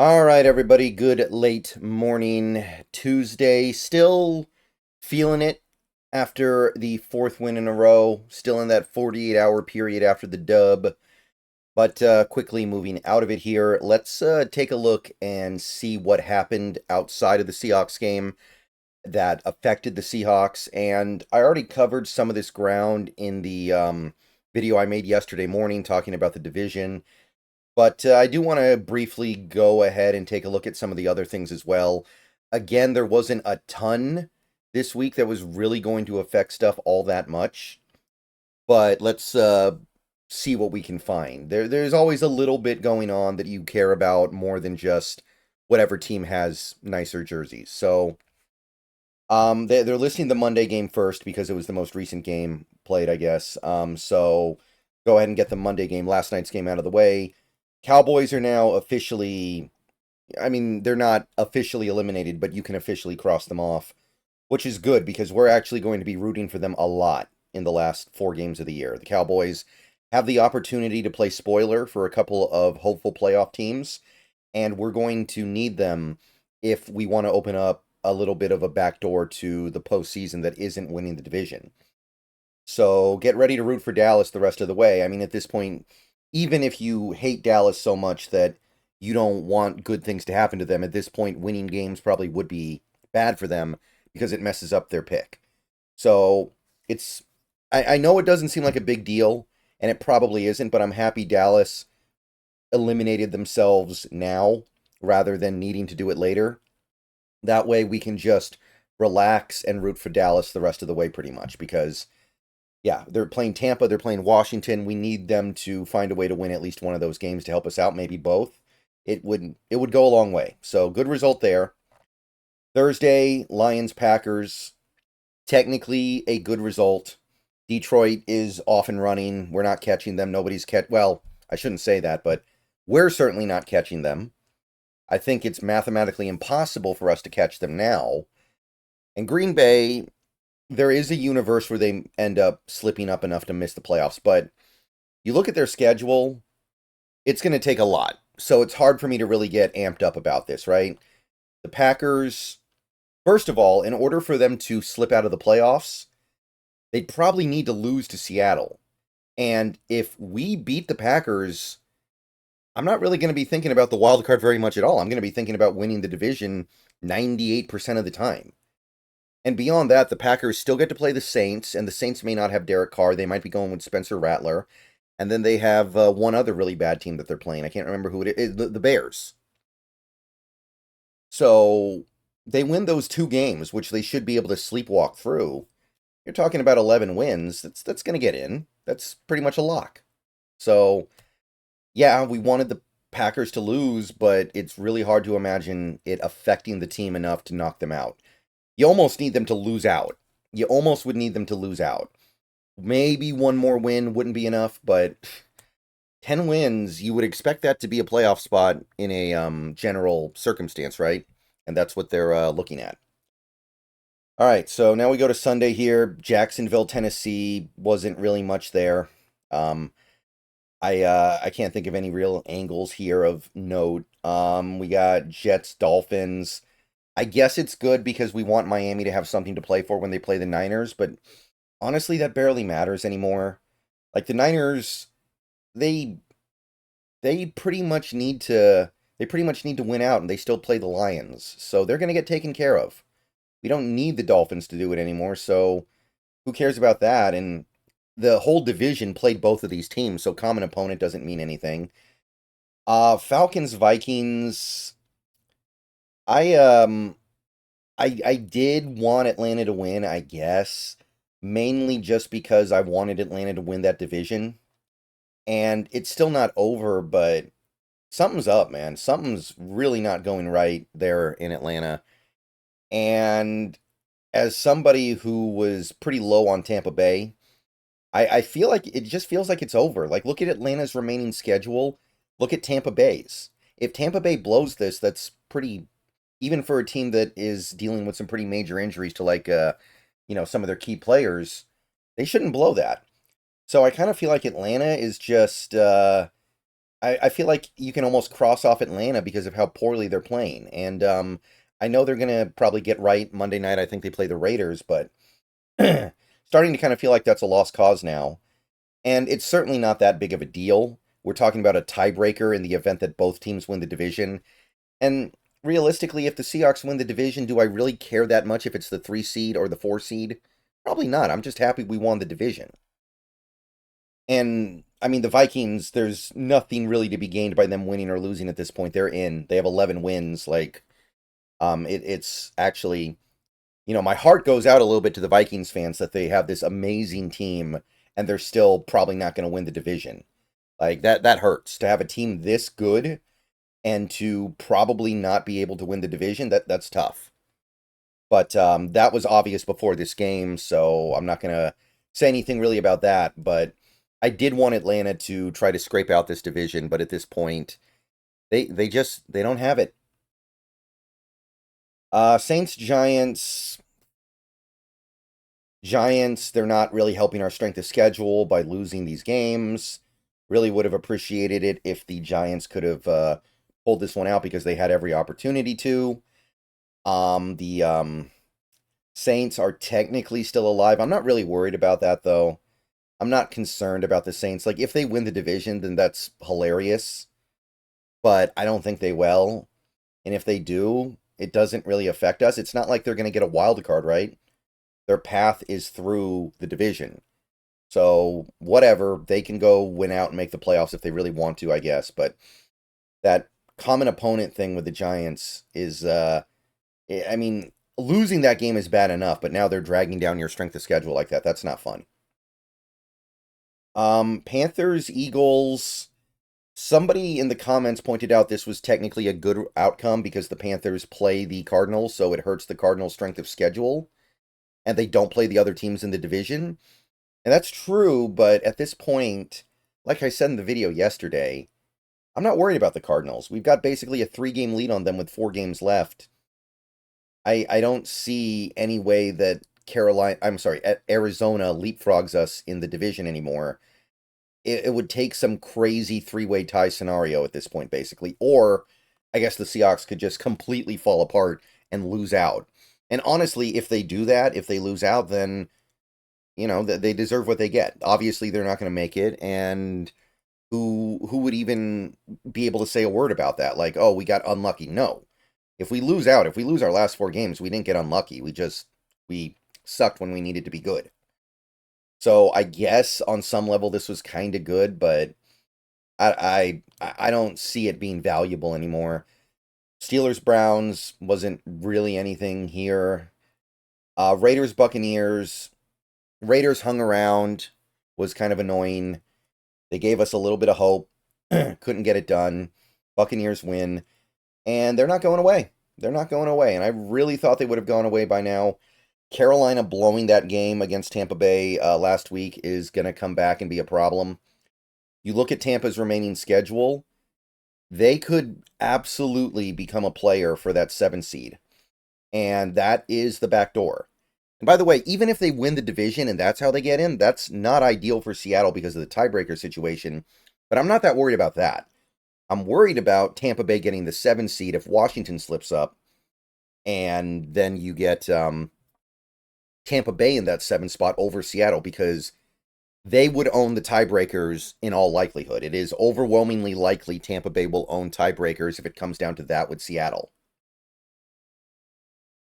All right, everybody. Good late morning Tuesday. Still feeling it after the fourth win in a row. Still in that 48-hour period after the dub. But quickly moving out of it here, let's take a look and see what happened outside of the Seahawks game that affected the Seahawks. And I already covered some of this ground in the video I made yesterday morning talking about the division. But I do want to briefly go ahead and take a look at some of the other things as well. Again, there wasn't a ton this week that was really going to affect stuff all that much. But let's see what we can find. There's always a little bit going on that you care about more than just whatever team has nicer jerseys. So they're listing the Monday game first because it was the most recent game played, I guess. So go ahead and get the Monday game, last night's game, out of the way. Cowboys are now officially, I mean, they're not officially eliminated, but you can officially cross them off, which is good because we're actually going to be rooting for them a lot in the last 4 games of the year. The Cowboys have the opportunity to play spoiler for a couple of hopeful playoff teams, and we're going to need them if we want to open up a little bit of a backdoor to the postseason that isn't winning the division. So get ready to root for Dallas the rest of the way. I mean, at this point, even if you hate Dallas so much that you don't want good things to happen to them, at this point, winning games probably would be bad for them because it messes up their pick. So it's, I know it doesn't seem like a big deal, and it probably isn't, but I'm happy Dallas eliminated themselves now rather than needing to do it later. That way we can just relax and root for Dallas the rest of the way pretty much because yeah, they're playing Tampa, they're playing Washington. We need them to find a way to win at least one of those games to help us out, maybe both. It would go a long way. So good result there. Thursday, Lions Packers. Technically a good result. Detroit is off and running. We're not catching them. Well, I shouldn't say that, but we're certainly not catching them. I think it's mathematically impossible for us to catch them now. And Green Bay, there is a universe where they end up slipping up enough to miss the playoffs, but you look at their schedule, it's going to take a lot. So it's hard for me to really get amped up about this, right? The Packers, first of all, in order for them to slip out of the playoffs, they'd probably need to lose to Seattle. And if we beat the Packers, I'm not really going to be thinking about the wild card very much at all. I'm going to be thinking about winning the division 98% of the time. And beyond that, the Packers still get to play the Saints, and the Saints may not have Derek Carr. They might be going with Spencer Rattler. And then they have one other really bad team that they're playing. I can't remember who it is. The Bears. So they win those 2 games, which they should be able to sleepwalk through. You're talking about 11 wins. That's going to get in. That's pretty much a lock. So, yeah, we wanted the Packers to lose, but it's really hard to imagine it affecting the team enough to knock them out. You almost need them to lose out. You almost would need them to lose out. Maybe one more win wouldn't be enough, but 10 wins, you would expect that to be a playoff spot in a general circumstance, right? And that's what they're looking at. All right, so now we go to Sunday here. Jacksonville, Tennessee wasn't really much there. Um, I can't think of any real angles here of note. We got Jets, Dolphins. I guess it's good because we want Miami to have something to play for when they play the Niners, but honestly, that barely matters anymore. Like the Niners, they they pretty much need to win out, and they still play the Lions, so they're gonna get taken care of. We don't need the Dolphins to do it anymore, so who cares about that? And the whole division played both of these teams, so common opponent doesn't mean anything. Falcons, Vikings. I um I did want Atlanta to win, I guess, mainly just because I wanted Atlanta to win that division. And it's still not over, but something's up, man. Something's really not going right there in Atlanta. And as somebody who was pretty low on Tampa Bay, I feel like it just feels like it's over. Like, look at Atlanta's remaining schedule. Look at Tampa Bay's. If Tampa Bay blows this, that's pretty, even for a team that is dealing with some pretty major injuries to some of their key players, they shouldn't blow that. So I kind of feel like Atlanta is just I feel like you can almost cross off Atlanta because of how poorly they're playing. And I know they're going to probably get right Monday night. I think they play the Raiders, but starting to kind of feel like that's a lost cause now. And it's certainly not that big of a deal. We're talking about a tiebreaker in the event that both teams win the division. And realistically, if the Seahawks win the division, do I really care that much if it's the 3 seed or the 4 seed? Probably not. I'm just happy we won the division. And I mean, the Vikings, there's nothing really to be gained by them winning or losing at this point. They're in. They have 11 wins. Like, it's actually, my heart goes out a little bit to the Vikings fans that they have this amazing team and they're still probably not going to win the division. Like that hurts to have a team this good and to probably not be able to win the division. That's tough. But that was obvious before this game, so I'm not going to say anything really about that. But I did want Atlanta to try to scrape out this division, but at this point, they don't have it. Saints, Giants, they're not really helping our strength of schedule by losing these games. Really would have appreciated it if the Giants could have pulled this one out because they had every opportunity to. The Saints are technically still alive. I'm not really worried about that, though. I'm not concerned about the Saints. Like, if they win the division, then that's hilarious. But I don't think they will. And if they do, it doesn't really affect us. It's not like they're going to get a wild card, right? Their path is through the division. So, whatever. They can go win out and make the playoffs if they really want to, I guess. But that common opponent thing with the Giants is, I mean, losing that game is bad enough, but now they're dragging down your strength of schedule like that. That's not fun. Panthers, Eagles. Somebody in the comments pointed out this was technically a good outcome because the Panthers play the Cardinals, so it hurts the Cardinals' strength of schedule, and they don't play the other teams in the division. And that's true, but at this point, like I said in the video yesterday, I'm not worried about the Cardinals. We've got basically a 3-game lead on them with 4 games left. I don't see any way that Arizona leapfrogs us in the division anymore. It would take some crazy 3-way tie scenario at this point, basically. Or I guess the Seahawks could just completely fall apart and lose out. And honestly, if they do that, if they lose out, then, they deserve what they get. Obviously, they're not going to make it, and who would even be able to say a word about that? Like, oh, we got unlucky. No. If we lose out, if we lose our last 4 games, we didn't get unlucky. We sucked when we needed to be good. So I guess on some level this was kind of good, but I don't see it being valuable anymore. Steelers Browns wasn't really anything here. Raiders Buccaneers. Raiders hung around, was kind of annoying. They gave us a little bit of hope. Couldn't get it done. Buccaneers win. And they're not going away. They're not going away. And I really thought they would have gone away by now. Carolina blowing that game against Tampa Bay last week is going to come back and be a problem. You look at Tampa's remaining schedule, they could absolutely become a player for that 7 seed. And that is the back door. And by the way, even if they win the division and that's how they get in, that's not ideal for Seattle because of the tiebreaker situation. But I'm not that worried about that. I'm worried about Tampa Bay getting the 7 seed if Washington slips up. And then you get Tampa Bay in that 7 spot over Seattle because they would own the tiebreakers in all likelihood. It is overwhelmingly likely Tampa Bay will own tiebreakers if it comes down to that with Seattle.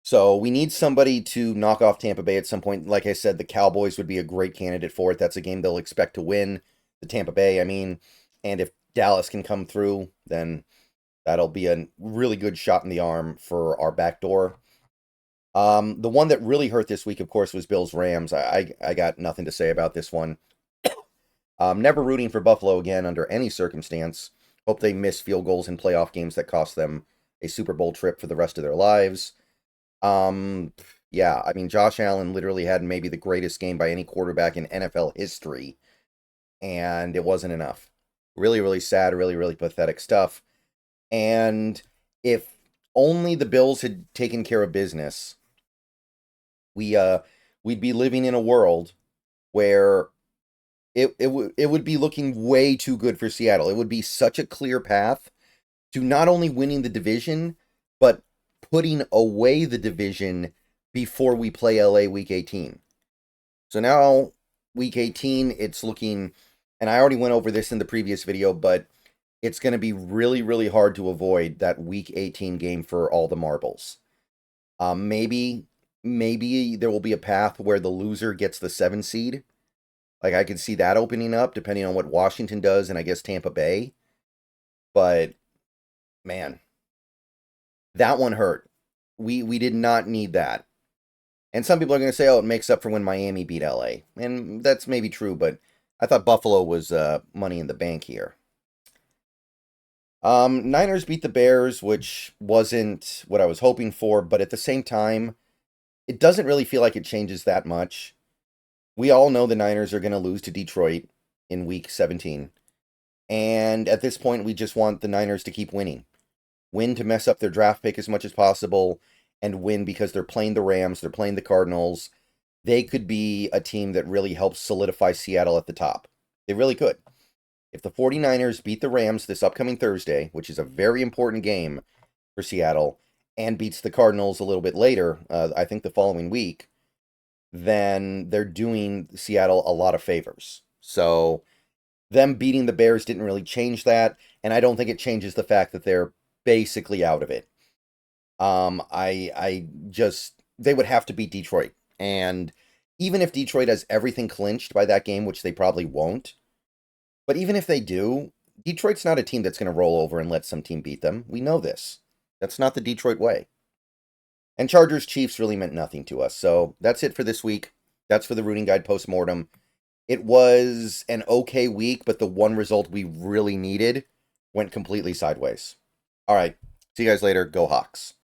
So we need somebody to knock off Tampa Bay at some point. Like I said, the Cowboys would be a great candidate for it. That's a game they'll expect to win. The Tampa Bay, I mean. And if Dallas can come through, then that'll be a really good shot in the arm for our back door. The one that really hurt this week, of course, was Bills-Rams. I got nothing to say about this one. Never rooting for Buffalo again under any circumstance. Hope they miss field goals in playoff games that cost them a Super Bowl trip for the rest of their lives. Yeah, I mean, Josh Allen literally had maybe the greatest game by any quarterback in NFL history, and it wasn't enough. Really, really sad, really, really pathetic stuff. And if only the Bills had taken care of business, we'd be living in a world where it would be looking way too good for Seattle. It would be such a clear path to not only winning the division, but putting away the division before we play LA week 18. So now, week 18, it's looking, and I already went over this in the previous video, but it's going to be really, really hard to avoid that week 18 game for all the marbles. Maybe there will be a path where the loser gets the 7 seed. Like, I could see that opening up, depending on what Washington does, and I guess Tampa Bay. But, man, that one hurt. We did not need that. And some people are going to say, oh, it makes up for when Miami beat LA. And that's maybe true, but I thought Buffalo was money in the bank here. Niners beat the Bears, which wasn't what I was hoping for, but at the same time, it doesn't really feel like it changes that much. We all know the Niners are going to lose to Detroit in week 17. And at this point, we just want the Niners to keep winning. Win to mess up their draft pick as much as possible, and win because they're playing the Rams, they're playing the Cardinals. They could be a team that really helps solidify Seattle at the top. They really could. If the 49ers beat the Rams this upcoming Thursday, which is a very important game for Seattle, and beats the Cardinals a little bit later, I think the following week, then they're doing Seattle a lot of favors. So them beating the Bears didn't really change that, and I don't think it changes the fact that they're basically out of it. They would have to beat Detroit. And even if Detroit has everything clinched by that game, which they probably won't, but even if they do, Detroit's not a team that's going to roll over and let some team beat them. We know this. That's not the Detroit way. And Chargers-Chiefs really meant nothing to us. So that's it for this week. That's for the Rooting Guide post-mortem. It was an okay week, but the one result we really needed went completely sideways. All right. See you guys later. Go Hawks.